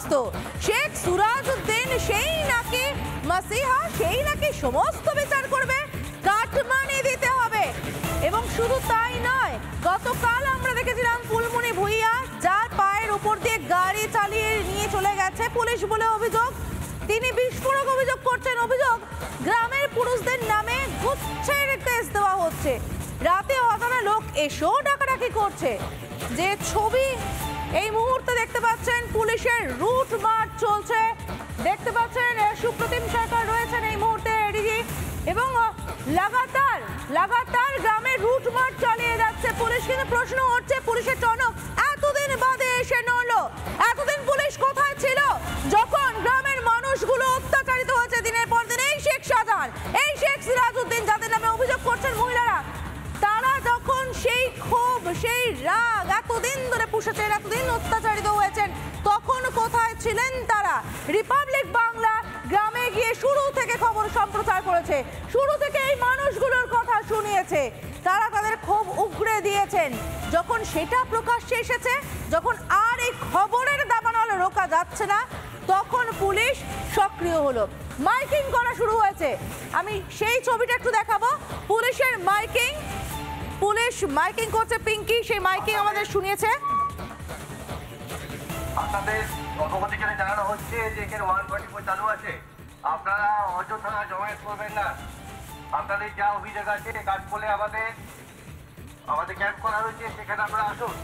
সমস্ত। শেখ সুরাজউদ্দিন সেই নাকি মাসিহা, সেই নাকি সমস্ত বিচার করবে, কাটমানি দিতে হবে। এবং শুধু তাই নয়, গতকাল আমরা দেখেছিলাম ফুলমণি ভূঁইয়া যার পায়ের উপর দিয়ে গাড়ি চালিয়ে নিয়ে চলে গেছে পুলিশ বলে অভিযোগ, তিনি বিস্ফোরক অভিযোগ করছেন। অভিযোগ গ্রামের পুরুষদের নামে গুচ্ছের কেস দেওয়া হচ্ছে, রাতে অজানা লোক এসেও ডাকাডাকি করছে। যে ছবি এই মুহূর্তে দেখতে পাচ্ছেন, পুলিশের রুট মার্চ চলছে, দেখতে পাচ্ছেন সুপ্রতিম সরকার রয়েছেন এই মুহূর্তে এডিজি, এবং লাগাতার গ্রামের রুট মার্চ চালিয়ে যাচ্ছে পুলিশ। কিন্তু প্রশ্ন হচ্ছে, পুলিশের টনক এতদিন বাদে এসে নড়লো। এতদিন পুলিশ কোথায় ছিল যখন গ্রামের মানুষগুলো অত্যাচারিত হয়েছে দিনের পর দিন? এই শেখ শাহজাহান, এই শেখ সিরাজউদ্দিন যাদের নামে অভিযোগ করছেন মহিলারা, তারা যখন সেই ক্ষোভ, সেই রাগ এতদিন ধরে পুষেছেন, এতদিন অত্যাচারিত হয়েছেন, তখন কোথায় ছিলেন তারা? রিপাবলিক বাংলা গ্রামে গিয়ে শুরু থেকে খবর সম্প্রচার করেছে, শুরু থেকে এই মানুষগুলোর কথা শুনিয়েছে, তারা তাদের ক্ষোভ উগরে দিয়েছেন। যখন সেটা প্রকাশ্যে এসেছে, যখন আর এই খবরের দাবানল রোকা যাচ্ছে না, তখন পুলিশ সক্রিয় হলো, মাইকিং করা শুরু হয়েছে। আমি সেই ছবিটা একটু দেখাবো, পুলিশের মাইকিং, পুলিশ মাইকিং করছে, পিঙ্কি সেই মাইকিং আমাদের শুনিয়েছে। আপনাদের অবগতি করে জানানো হচ্ছে যে এখানে 144 চালু আছে, আপনারা অযথা জমায়েত করবেন না। আপনাদের যা অভিযোগ আছে কাজ বলে আমাদের ক্যাম্প করা হয়েছে, সেখানে আপনারা আসুন,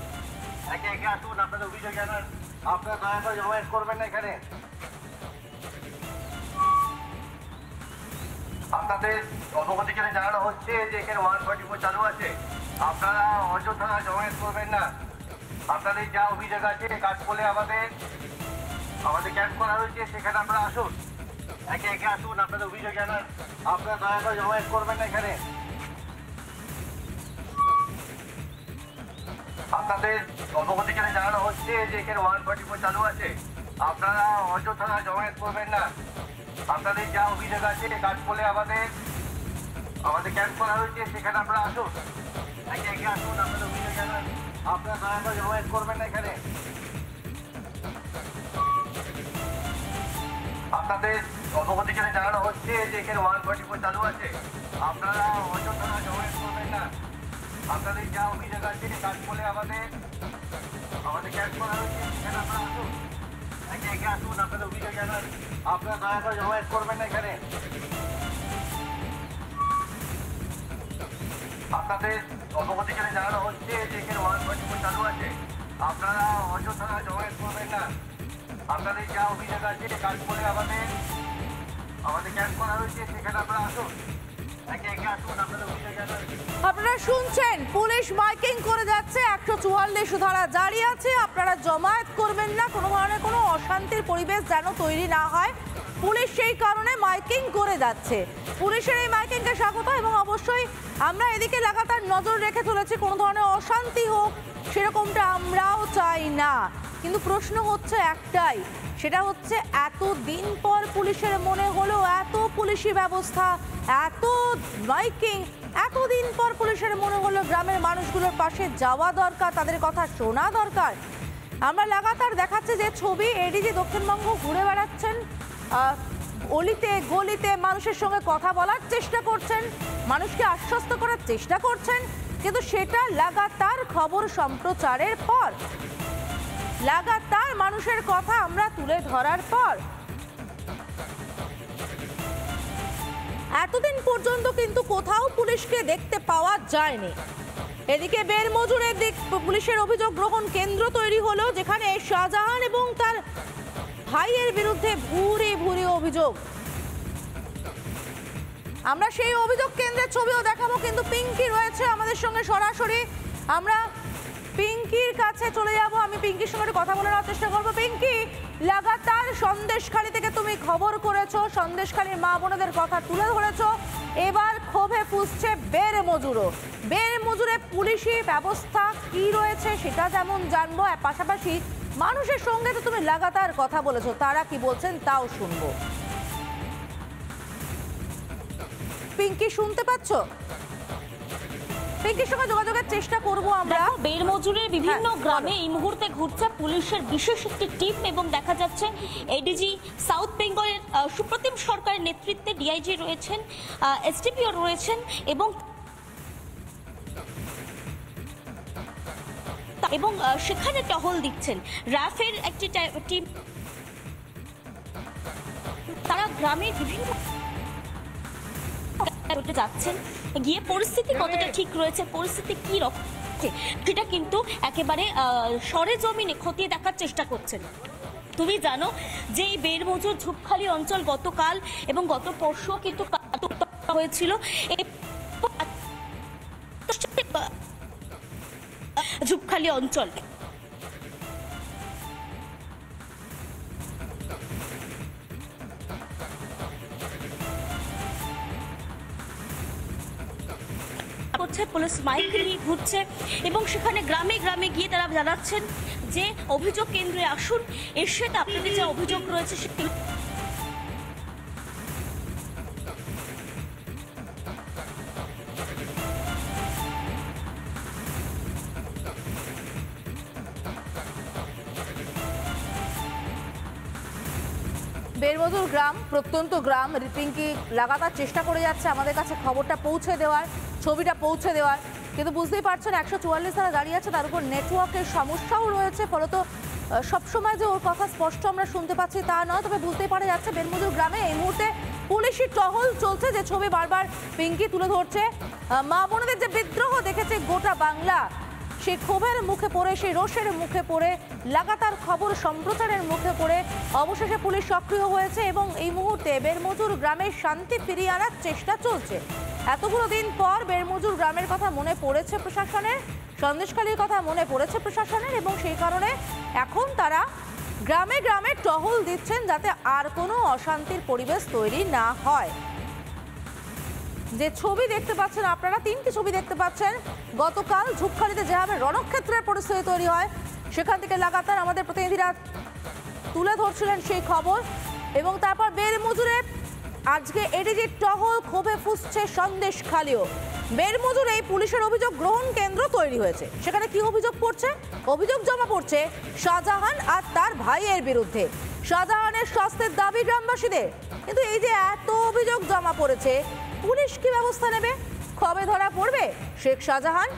একে একে আসুন, আপনাদের অভিযোগ জানান। আপনারা দয়া করে জমায়েত করবেন না এখানে। আপনাদের অবগতি করে জানানো হচ্ছে যে এখানে 144 চালু আছে, আপনারা অযথা জমায়েত করবেন না। আপনাদের যা অভিযোগ আছে কাজ বলে আমাদের ক্যাম্প করা হয়েছে, সেখানে আপনারা আসুন, একে একে আসুন, আপনাদের অভিযোগ জানান। আপনারা দয়া করে জমায়েত করবেন না এখানে। আপনাদের অবগতি করে জানানো হচ্ছে যে এখানে 144 চালু আছে, আপনারা অযথা জমায়েত করবেন না। আপনাদের যা অভিযোগ আছে কাজ বলে আমাদের ক্যাম্প করা হয়েছে, সেখানে আপনারা আসুন, একে একে আসুন, আপনাদের অভিযোগ জানান। আপনারা দয়া করে জমায়েত করবেন না এখানে। আপনাদের অবগতি করে জানানো হচ্ছে যে এখানে 144 চালু আছে, আপনারা অযথা জমায়েত করবেন না। আপনাদের যা অভিযোগ আছে কাজ বলে আমাদের ক্যাম্প করা হয়েছে, সেখানে আপনারা আসুন, একে একে আসুন, আপনাদের অভিযোগ জানান। আপনারা দয়া করে জমায়েত করবেন না এখানে। আপনাদের অবগতি করে জানানো হচ্ছে যে এখানে 144 চালু আছে, আপনারা অযথা জমায়েত করবেন না। আপনাদের যা অভিযোগ আছে কাজ বলে আমাদের ক্যাম্প করা হয়েছে, সেখানে আপনারা আসুন, একে একে আসুন, আপনাদের অভিযোগ জানান। আপনারা শুনছেন, পুলিশ মাইকিং করে যাচ্ছে, 144 ধারা জারি আছে, আপনারা জমায়েত করবেন না, কোনো ধরনের কোনো অশান্তির পরিবেশ যেন তৈরি না হয়, পুলিশ সেই কারণে মাইকিং করে যাচ্ছে। পুলিশের এই মাইকিংকে স্বাগত, এবং অবশ্যই আমরা এদিকে লাগাতার নজর রেখে চলেছি, কোনো ধরনের অশান্তি হোক সেরকমটা আমরাও চাই না। কিন্তু প্রশ্ন হচ্ছে একটাই, সেটা হচ্ছে এতদিন পর পুলিশের মনে হলো, এত পুলিশি ব্যবস্থা, এত মাইকিং, এতদিন পর পুলিশের মনে হলো গ্রামের মানুষগুলোর পাশে যাওয়া দরকার, তাদের কথা শোনা দরকার। আমরা লাগাতার দেখাচ্ছি যে ছবি, এডিজি দক্ষিণবঙ্গ ঘুরে বেড়াচ্ছেন, অলিতে গলিতে মানুষের সঙ্গে কথা বলার চেষ্টা করছেন, মানুষকে আশ্বস্ত করার চেষ্টা করছেন, কিন্তু সেটা লাগাতার খবর সম্প্রচারের পর, লাগাতার মানুষের কথা আমরা তুলে ধরার পর এতদিন পর্যন্ত কিন্তু কোথাও পুলিশকে দেখতে পাওয়া যায়নি। এদিকে বের মজুরের দিক পুলিশের অভিযোগ গ্রহণ কেন্দ্র তৈরি হলো, যেখানে শাহজাহান এবং তার ভাইয়ের বিরুদ্ধে ভুরি ভুরি অভিযোগ। আমরা সেই অভিযোগ কেন্দ্রের ছবিও দেখাবো, কিন্তু পিঙ্কি রয়েছে আমাদের সঙ্গে সরাসরি, আমরা পিঙ্কির কাছে চলে যাব, আমি পিঙ্কির সঙ্গে কথা বলার চেষ্টা করবো। পিঙ্কি, লাগাতার সন্দেশখালী থেকে তুমি খবর করেছো, সন্দেশখালীর মা বোনদের কথা তুলে ধরেছো, এবার ক্ষোভে ফুঁসছে বের মজুরও। বের মজুরে পুলিশি ব্যবস্থা কি রয়েছে সেটা যেমন জানবো, পাশাপাশি মানুষের সঙ্গে তো তুমি লাগাতার কথা বলেছো, তারা কি বলছেন তাও শুনবো। পিঙ্কি, শুনতে পাচ্ছ? পিঙ্কির সঙ্গে যোগাযোগের চেষ্টা করব আমরা। বেরমজুরের বিভিন্ন গ্রামে এই মুহূর্তে ঘুরছে পুলিশের বিশেষ একটি টিম এবং দেখা যাচ্ছে এডিজি সাউথ বেঙ্গলের সুপ্রতিম সরকারের নেতৃত্বে ডিআইজি রয়েছেন, এসডিপিও রয়েছেন এবং সেখানে টহল দিচ্ছেন র্যাফের একটি টিম। তারা গ্রামে বিভিন্ন যাচ্ছেন, গিয়ে পরিস্থিতি কতটা ঠিক রয়েছে, পরিস্থিতি কি রকম সেটা কিন্তু একেবারে সরেজমিনে খতিয়ে দেখার চেষ্টা করছেন। তুমি জানো যে এই বেরমজুর ঝুপখালি অঞ্চল গতকাল এবং গত পরশুও কিন্তু হয়েছিল। ঝুপখালি অঞ্চল করছে, পুলিশ মাইক নিয়ে ঘুরছে এবং সেখানে গ্রামে গ্রামে গিয়ে তারা জানাচ্ছেন যে অভিযোগ কেন্দ্রে আসুন, এসে আপনাদের যে অভিযোগ রয়েছে সেগুলো বেরমজুর গ্রাম, প্রত্যন্ত গ্রাম, পিঙ্কি লাগাতার চেষ্টা করে যাচ্ছে আমাদের কাছে খবরটা পৌঁছে দেওয়ার, ছবিটা পৌঁছে দেওয়ার, কিন্তু বুঝতেই পারছেন 144 তারা দাঁড়িয়ে আছে, তার উপর নেটওয়ার্কের সমস্যাও রয়েছে, ফলত সবসময় যে ওর কথা স্পষ্ট আমরা শুনতে পাচ্ছি তা নয়। তবে বুঝতেই পারা যাচ্ছে বেরমজুর গ্রামে এই মুহূর্তে পুলিশি টহল চলছে, যে ছবি বারবার পিঙ্কি তুলে ধরছে। মা বোনদের যে বিদ্রোহ দেখেছে গোটা বাংলা, সেই ক্ষোভের মুখে পড়ে, সেই রোষের মুখে পড়ে, লাগাতার খবর সম্প্রচারের মুখে পড়ে অবশেষে পুলিশ সক্রিয় হয়েছে এবং এই মুহূর্তে বেরমজুর গ্রামের শান্তি ফিরিয়ে আনার চেষ্টা চলছে। এতগুলো দিন পর বেরমজুর গ্রামের কথা মনে পড়েছে প্রশাসনের, সন্দেশখালীর কথা মনে পড়েছে প্রশাসনের এবং সেই কারণে এখন তারা গ্রামে গ্রামে টহল দিচ্ছেন যাতে আর কোনো অশান্তির পরিবেশ তৈরি না হয়। যে ছবি দেখতে পাচ্ছেন আপনারা, তিনটি ছবি দেখতে পাচ্ছেন, গতকাল ঝুপখালিতে যেভাবে রণক্ষেত্রের পরিস্থিতি তৈরি হয় সেখান থেকে লাগাতার আমাদের প্রতিনিধিরা তুলে ধরছিলেন সেই খবর এবং তারপর বেরমজুরে আজকে এডিজির টহল, ক্ষোভে ফুসছে সন্দেশখালীও। বেরমজুরে এই পুলিশের অভিযোগ গ্রহণ কেন্দ্র তৈরি হয়েছে, সেখানে কি অভিযোগ পড়ছে? অভিযোগ জমা পড়ছে শাহজাহান আর তার ভাইয়ের বিরুদ্ধে। শাহজাহানের শাস্তির দাবি গ্রামবাসীদের, কিন্তু এই যে এত অভিযোগ জমা পড়েছে, পুলিশ কি ব্যবস্থা নেবে? কবে ধরা পড়বে শেখ শাহজাহান?